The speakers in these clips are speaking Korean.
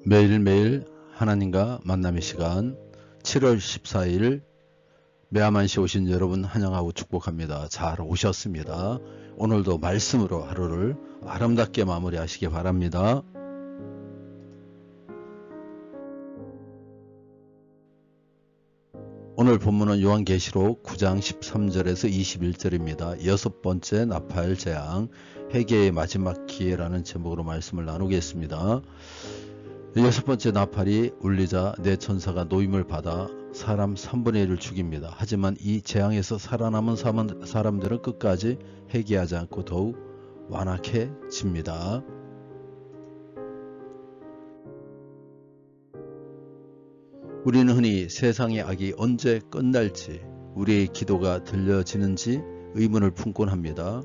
매일매일 하나님과 만남의 시간 7월 14일 매아만시 오신 여러분 환영하고 축복합니다. 잘 오셨습니다. 오늘도 말씀으로 하루를 아름답게 마무리하시기 바랍니다. 오늘 본문은 요한계시록 9장 13절에서 21절입니다. 여섯 번째 나팔 재앙, 회개의 마지막 기회라는 제목으로 말씀을 나누겠습니다. 여섯 번째 나팔이 울리자 네 천사가 노임을 받아 사람 3분의 1을 죽입니다. 하지만 이 재앙에서 살아남은 사람들은 끝까지 회개하지 않고 더욱 완악해집니다. 우리는 흔히 세상의 악이 언제 끝날지, 우리의 기도가 들려지는지 의문을 품곤 합니다.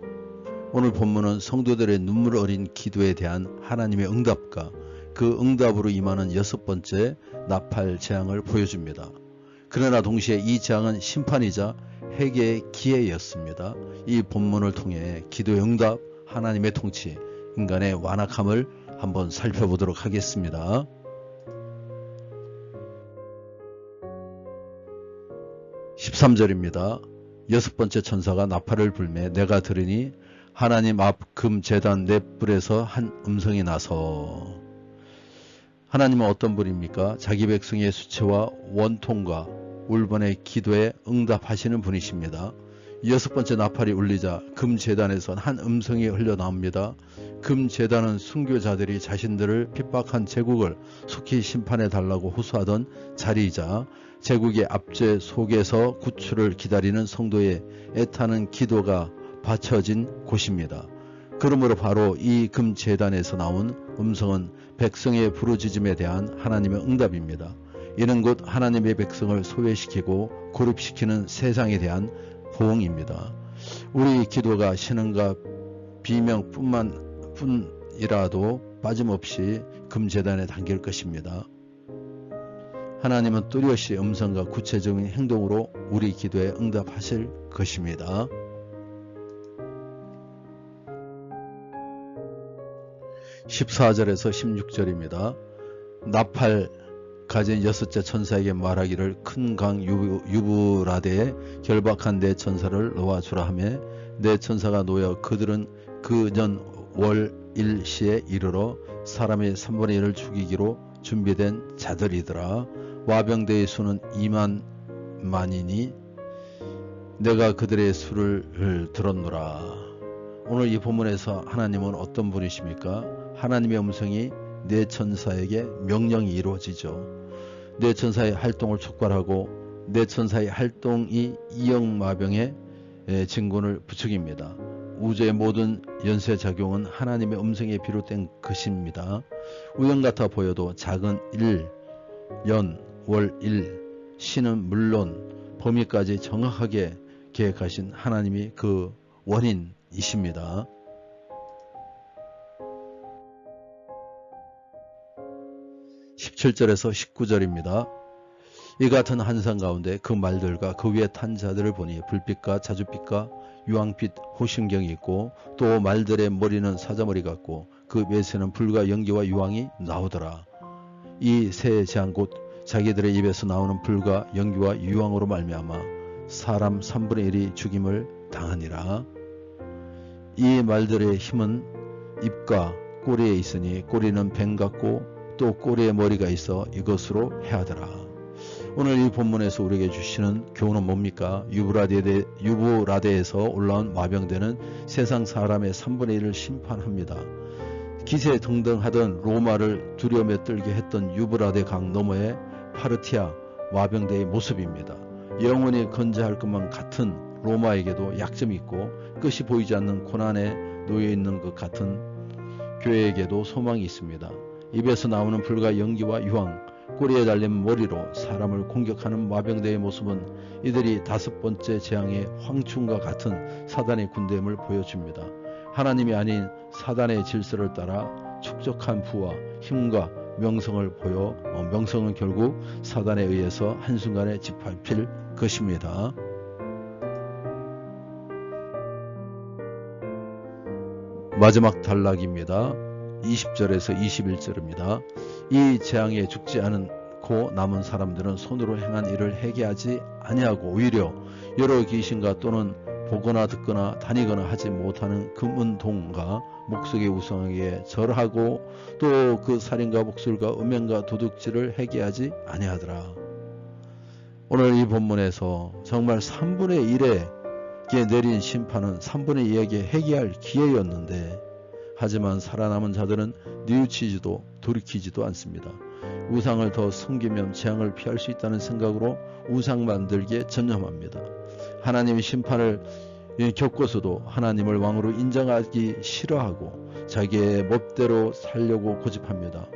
오늘 본문은 성도들의 눈물 어린 기도에 대한 하나님의 응답과 그 응답으로 임하는 여섯 번째 나팔 재앙을 보여줍니다. 그러나 동시에 이 재앙은 심판이자 회개의 기회였습니다. 이 본문을 통해 기도의 응답, 하나님의 통치, 인간의 완악함을 한번 살펴보도록 하겠습니다. 13절입니다. 여섯 번째 천사가 나팔을 불매 내가 들으니 하나님 앞 금 제단 넷 뿔에서 한 음성이 나서. 하나님은 어떤 분입니까? 자기 백성의 수치와 원통과 울번의 기도에 응답하시는 분이십니다. 여섯 번째 나팔이 울리자 금 제단에서 한 음성이 흘러나옵니다. 금 제단은 순교자들이 자신들을 핍박한 제국을 속히 심판해 달라고 호소하던 자리이자 제국의 압제 속에서 구출을 기다리는 성도의 애타는 기도가 바쳐진 곳입니다. 그러므로 바로 이 금 제단에서 나온 음성은 백성의 부르짖음에 대한 하나님의 응답입니다. 이는 곧 하나님의 백성을 소외시키고 고립시키는 세상에 대한 보응입니다. 우리 기도가 신앙과 비명뿐이라도 빠짐없이 금제단에 담길 것입니다. 하나님은 뚜렷이 음성과 구체적인 행동으로 우리 기도에 응답하실 것입니다. 14절에서 16절입니다. 나팔 가진 여섯째 천사에게 말하기를 큰 강 유브라데에 결박한 네 천사를 놓아주라 하며 네 천사가 놓여 그들은 그 년 월 일시에 이르러 사람의 3분의 1을 죽이기로 준비된 자들이더라. 와병대의 수는 2만이니 내가 그들의 수를 들었노라. 오늘 이 본문에서 하나님은 어떤 분이십니까? 하나님의 음성이 네 천사에게 명령이 이루어지죠. 네 천사의 활동을 촉발하고 네 천사의 활동이 이역마병의 진군을 부추깁니다. 우주의 모든 연쇄작용은 하나님의 음성에 비롯된 것입니다. 우연 같아 보여도 작은 일, 연, 월, 일, 시는 물론 범위까지 정확하게 계획하신 하나님이 그 원인이십니다. 17절에서 19절입니다. 이 같은 환상 가운데 그 말들과 그 위에 탄 자들을 보니 불빛과 자줏빛과 유황빛 호심경이 있고 또 말들의 머리는 사자머리 같고 그 매새는 불과 연기와 유황이 나오더라. 이 세 재앙 곧 자기들의 입에서 나오는 불과 연기와 유황으로 말미암아 사람 3분의 1이 죽임을 당하니라. 이 말들의 힘은 입과 꼬리에 있으니 꼬리는 뱀 같고 또 꼬리에 머리가 있어 이것으로 해하더라. 오늘 이 본문에서 우리에게 주시는 교훈은 뭡니까? 유브라데에서 올라온 마병대는 세상 사람의 3분의 1을 심판합니다. 기세등등하던 로마를 두려움에 떨게 했던 유브라데 강 너머의 파르티아 마병대의 모습입니다. 영원히 건재할 것만 같은 로마에게도 약점이 있고 끝이 보이지 않는 고난에 놓여있는 것 같은 교회에게도 소망이 있습니다. 입에서 나오는 불과 연기와 유황, 꼬리에 달린 머리로 사람을 공격하는 마병대의 모습은 이들이 다섯 번째 재앙의 황충과 같은 사단의 군대임을 보여줍니다. 하나님이 아닌 사단의 질서를 따라 축적한 부와 힘과 명성을 보여 명성은 결국 사단에 의해서 한순간에 짓밟힐 것입니다. 마지막 단락입니다. 20절에서 21절입니다. 이 재앙에 죽지 않고 남은 사람들은 손으로 행한 일을 회개하지 아니하고 오히려 여러 귀신과 또는 보거나 듣거나 다니거나 하지 못하는 금은동과 목석의 우상에게 절하고 또 그 살인과 목술과 음행과 도둑질을 회개하지 아니하더라. 오늘 이 본문에서 정말 3분의 1에게 내린 심판은 3분의 2에게 회개할 기회였는데 하지만 살아남은 자들은 뉘우치지도 돌이키지도 않습니다. 우상을 더 섬기면 재앙을 피할 수 있다는 생각으로 우상 만들기에 전념합니다. 하나님의 심판을 겪고서도 하나님을 왕으로 인정하기 싫어하고 자기의 멋대로 살려고 고집합니다.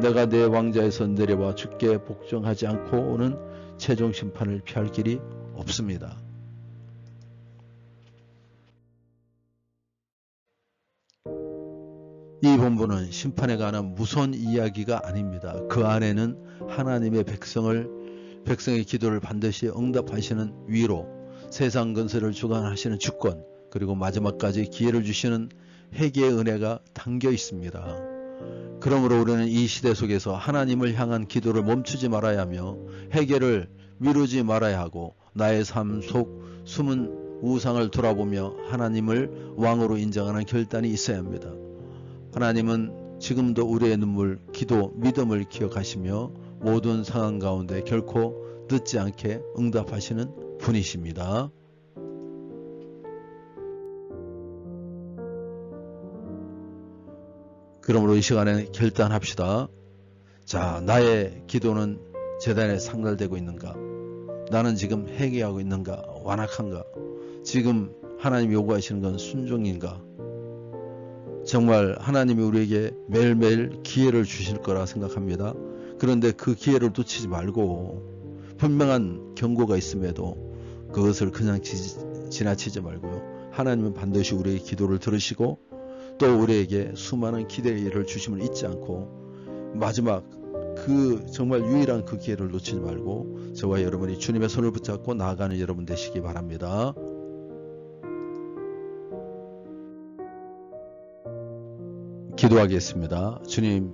내가 내 왕자에서 내려와 주께 복종하지 않고는 최종 심판을 피할 길이 없습니다. 이 본문은 심판에 관한 무서운 이야기가 아닙니다. 그 안에는 하나님의 백성의 기도를 반드시 응답하시는 위로, 세상 근세를 주관하시는 주권, 그리고 마지막까지 기회를 주시는 회개의 은혜가 담겨 있습니다. 그러므로 우리는 이 시대 속에서 하나님을 향한 기도를 멈추지 말아야 하며 회개를 미루지 말아야 하고 나의 삶 속 숨은 우상을 돌아보며 하나님을 왕으로 인정하는 결단이 있어야 합니다. 하나님은 지금도 우리의 눈물, 기도, 믿음을 기억하시며 모든 상황 가운데 결코 늦지 않게 응답하시는 분이십니다. 그러므로 이 시간에 결단합시다. 자, 나의 기도는 제단에 상달되고 있는가? 나는 지금 회개하고 있는가? 완악한가? 지금 하나님 요구하시는 건 순종인가? 정말 하나님이 우리에게 매일매일 기회를 주실 거라 생각합니다. 그런데 그 기회를 놓치지 말고 분명한 경고가 있음에도 그것을 그냥 지나치지 말고요. 하나님은 반드시 우리의 기도를 들으시고 또 우리에게 수많은 기대를 주심을 잊지 않고 마지막 그 정말 유일한 그 기회를 놓치지 말고 저와 여러분이 주님의 손을 붙잡고 나아가는 여러분 되시기 바랍니다. 기도하겠습니다. 주님,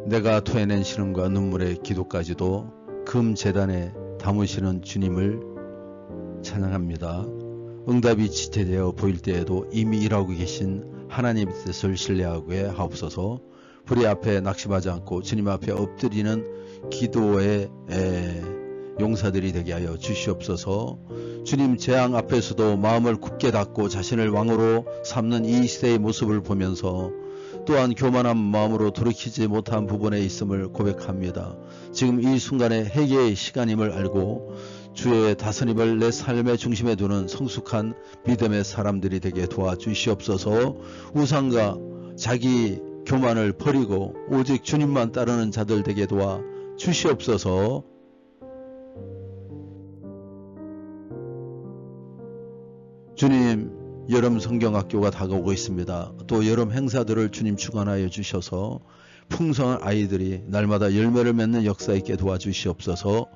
내가 토해낸 신음과 눈물의 기도까지도 금제단에 담으시는 주님을 찬양합니다. 응답이 지체되어 보일 때에도 이미 일하고 계신 하나님의 뜻을 신뢰하고 하옵소서. 불의 앞에 낙심하지 않고 주님 앞에 엎드리는 기도의 용사들이 되게 하여 주시옵소서. 주님 재앙 앞에서도 마음을 굳게 닫고 자신을 왕으로 삼는 이 시대의 모습을 보면서 또한 교만한 마음으로 돌이키지 못한 부분에 있음을 고백합니다. 지금 이 순간에 회개의 시간임을 알고 주의 다스림을 내 삶의 중심에 두는 성숙한 믿음의 사람들이 되게 도와주시옵소서. 우상과 자기 교만을 버리고 오직 주님만 따르는 자들 되게 도와주시옵소서. 주님, 여름 성경학교가 다가오고 있습니다. 또 여름 행사들을 주님 주관하여 주셔서 풍성한 아이들이 날마다 열매를 맺는 역사 있게 도와주시옵소서.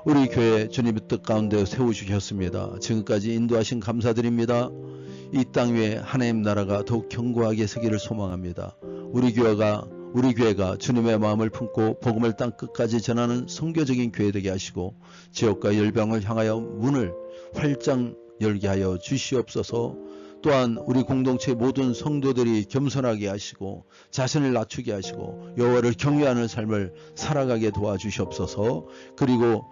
우리 교회 주님의 뜻 가운데 세우주셨습니다. 지금까지 인도하신 감사드립니다. 이 땅 위에 하나님 나라가 더욱 견고하게 서기를 소망합니다. 우리 교회가 주님의 마음을 품고 복음을 땅 끝까지 전하는 선교적인 교회 되게 하시고 지역과 열방을 향하여 문을 활짝 열게 하여 주시옵소서. 또한 우리 공동체 모든 성도들이 겸손하게 하시고 자신을 낮추게 하시고 여호와를 경외하는 삶을 살아가게 도와주시옵소서. 그리고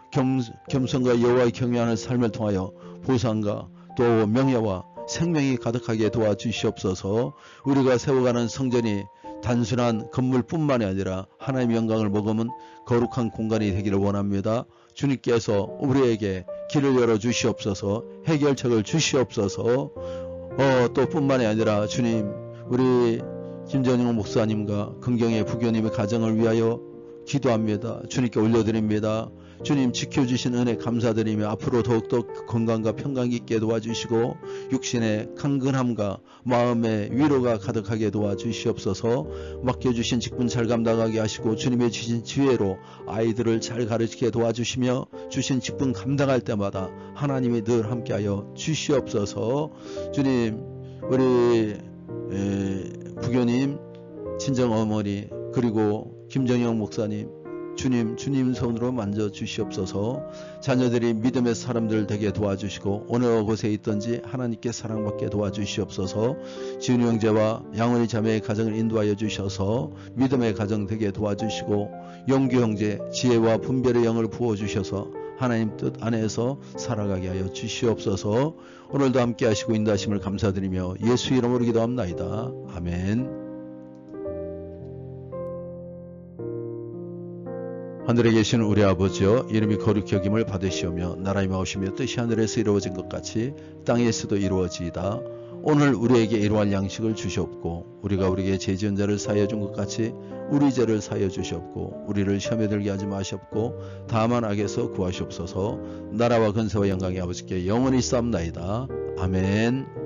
겸손과 여호와를 경외하는 삶을 통하여 보상과 또 명예와 생명이 가득하게 도와주시옵소서. 우리가 세워가는 성전이 단순한 건물뿐만이 아니라 하나님의 영광을 머금은 거룩한 공간이 되기를 원합니다. 주님께서 우리에게 길을 열어주시옵소서. 해결책을 주시옵소서. 또 뿐만이 아니라 주님, 우리 김전용 목사님과 긍경의 부교님의 가정을 위하여 기도합니다. 주님께 올려드립니다. 주님 지켜주신 은혜 감사드리며 앞으로 더욱더 건강과 평강 있게 도와주시고 육신의 강건함과 마음의 위로가 가득하게 도와주시옵소서. 맡겨주신 직분 잘 감당하게 하시고 주님의 주신 지혜로 아이들을 잘 가르치게 도와주시며 주신 직분 감당할 때마다 하나님이 늘 함께하여 주시옵소서. 주님, 우리 부교님, 친정어머니, 그리고 김정영 목사님, 주님 손으로 만져주시옵소서. 자녀들이 믿음의 사람들 되게 도와주시고 어느 곳에 있든지 하나님께 사랑받게 도와주시옵소서. 지훈이 형제와 양원이 자매의 가정을 인도하여 주셔서 믿음의 가정 되게 도와주시고, 영규 형제 지혜와 분별의 영을 부어주셔서 하나님 뜻 안에서 살아가게 하여 주시옵소서. 오늘도 함께 하시고 인도하심을 감사드리며 예수 이름으로 기도합나이다. 아멘. 하늘에 계신 우리 아버지여, 이름이 거룩히 여김을 받으시오며 나라의 마오시며 뜻이 하늘에서 이루어진 것 같이 땅에서도 이루어지이다. 오늘 우리에게 일용할 양식을 주시옵고, 우리가 우리에게 죄 지은 자를 사하여 준 것 같이 우리 죄를 사하여 주시옵고, 우리를 시험에 들게 하지 마시옵고 다만 악에서 구하시옵소서. 나라와 근세와 영광이 아버지께 영원히 쌓옵나이다. 아멘.